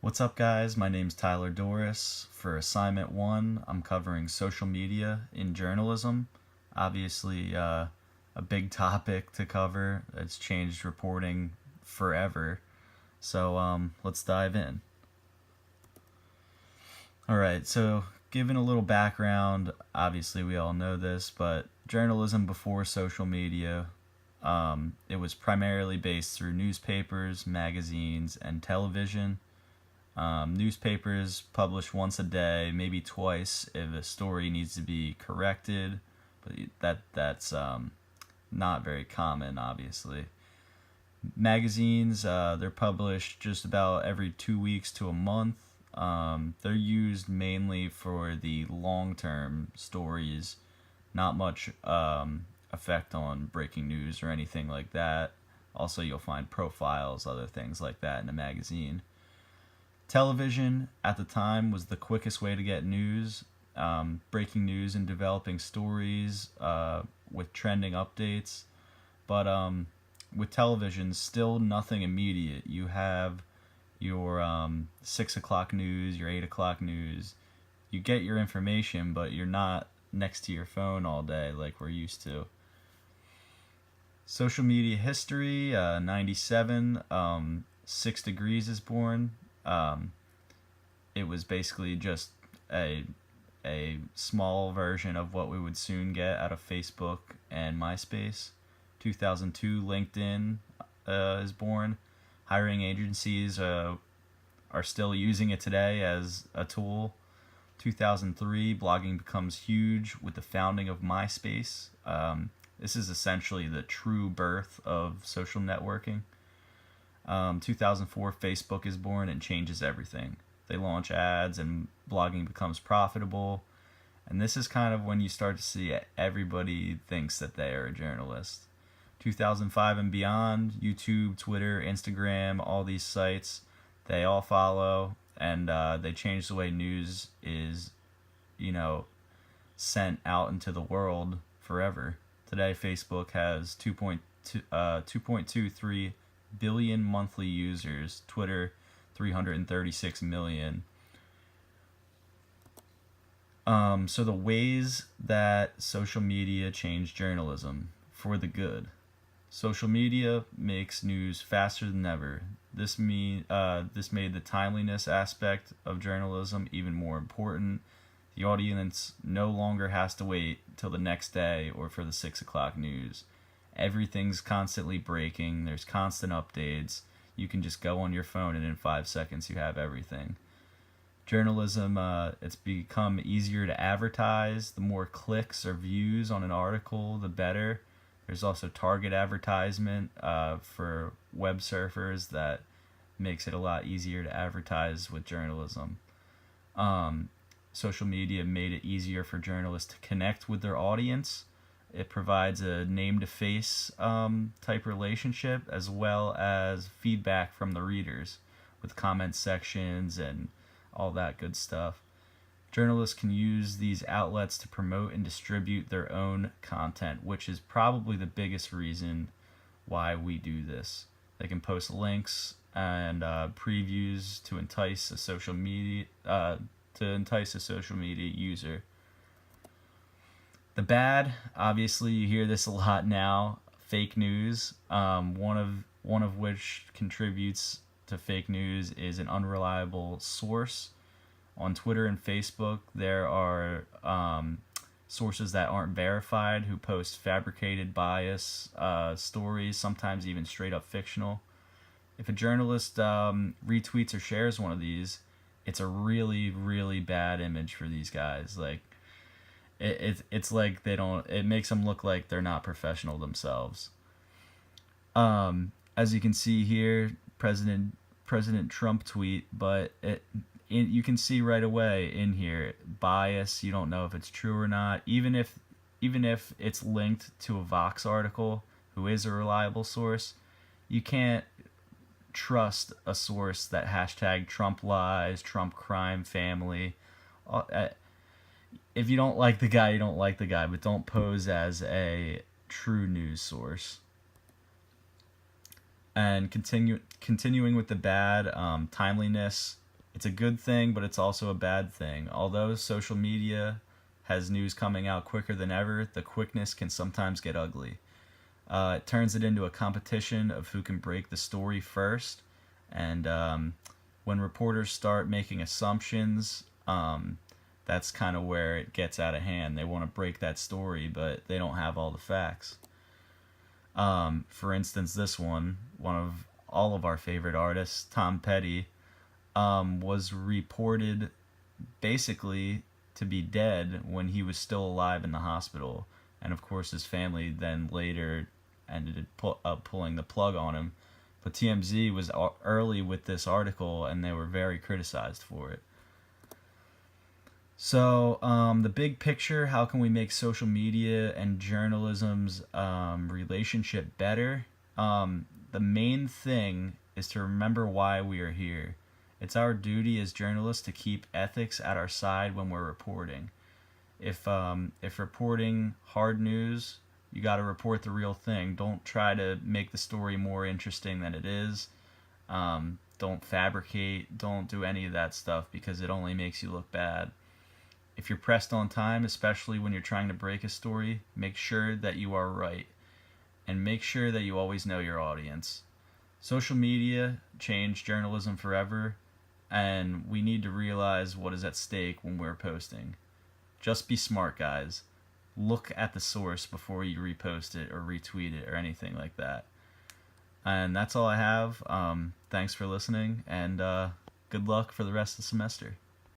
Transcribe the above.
What's up, guys? My name's Tyler Doris. For assignment 1, I'm covering social media in journalism. Obviously, a big topic to cover. It's changed reporting forever. So, let's dive in. Alright, so given a little background, obviously we all know this, but journalism before social media, it was primarily based through newspapers, magazines, and television. Newspapers publish once a day, maybe twice if a story needs to be corrected, but that's not very common, obviously. Magazines, they're published just about every 2 weeks to a month. They're used mainly for the long-term stories, not much effect on breaking news or anything like that. Also, you'll find profiles, other things like that in a magazine. Television at the time was the quickest way to get news, breaking news and developing stories with trending updates. But with television, still nothing immediate. You have your 6 o'clock news, your 8 o'clock news. You get your information, but you're not next to your phone all day like we're used to. Social media history, 97, 6 Degrees is born. It was basically just a small version of what we would soon get out of Facebook and MySpace. 2002, LinkedIn is born. Hiring agencies are still using it today as a tool. 2003, blogging becomes huge with the founding of MySpace. This is essentially the true birth of social networking. 2004, Facebook is born and changes everything. They launch ads and blogging becomes profitable. And this is kind of when you start to see everybody thinks that they are a journalist. 2005 and beyond, YouTube, Twitter, Instagram, all these sites, they all follow, and they change the way news is, sent out into the world forever. Today, Facebook has 2.23 billion monthly users. Twitter, 336 million. So the ways that social media changed journalism for the good. Social media makes news faster than ever. This made the timeliness aspect of journalism even more important. The audience no longer has to wait till the next day or for the 6 o'clock news. Everything's constantly breaking. There's constant updates. You can just go on your phone and in 5 seconds you have everything. Journalism, it's become easier to advertise. The more clicks or views on an article, the better. There's also target advertisement for web surfers that makes it a lot easier to advertise with journalism. Social media made it easier for journalists to connect with their audience. It provides a name-to-face type relationship, as well as feedback from the readers with comment sections and all that good stuff. Journalists can use these outlets to promote and distribute their own content, which is probably the biggest reason why we do this. They can post links and previews to entice a social media user. The bad, obviously, you hear this a lot now. Fake news. One of which contributes to fake news is an unreliable source. On Twitter and Facebook, there are sources that aren't verified who post fabricated bias stories, sometimes even straight up fictional. If a journalist retweets or shares one of these, it's a really, really bad image for these guys. Like, it's like it makes them look like they're not professional themselves. As you can see here, President Trump tweet, but you can see right away in here bias. You don't know if it's true or not. Even if it's linked to a Vox article, who is a reliable source, you can't trust a source that hashtag Trump lies, Trump crime family. If you don't like the guy, you don't like the guy, but don't pose as a true news source. And continuing with the bad, timeliness. It's a good thing, but it's also a bad thing. Although social media has news coming out quicker than ever, the quickness can sometimes get ugly. It turns it into a competition of who can break the story first. And when reporters start making assumptions, that's kind of where it gets out of hand. They want to break that story, but they don't have all the facts. For instance, this one of all of our favorite artists, Tom Petty, was reported basically to be dead when he was still alive in the hospital. And of course, his family then later ended up pulling the plug on him. But TMZ was early with this article, and they were very criticized for it. So, the big picture, how can we make social media and journalism's relationship better? The main thing is to remember why we are here. It's our duty as journalists to keep ethics at our side when we're reporting. If reporting hard news, you got to report the real thing. Don't try to make the story more interesting than it is. Don't fabricate. Don't do any of that stuff because it only makes you look bad. If you're pressed on time, especially when you're trying to break a story, make sure that you are right. And make sure that you always know your audience. Social media changed journalism forever, and we need to realize what is at stake when we're posting. Just be smart, guys. Look at the source before you repost it or retweet it or anything like that. And that's all I have. Thanks for listening, and good luck for the rest of the semester.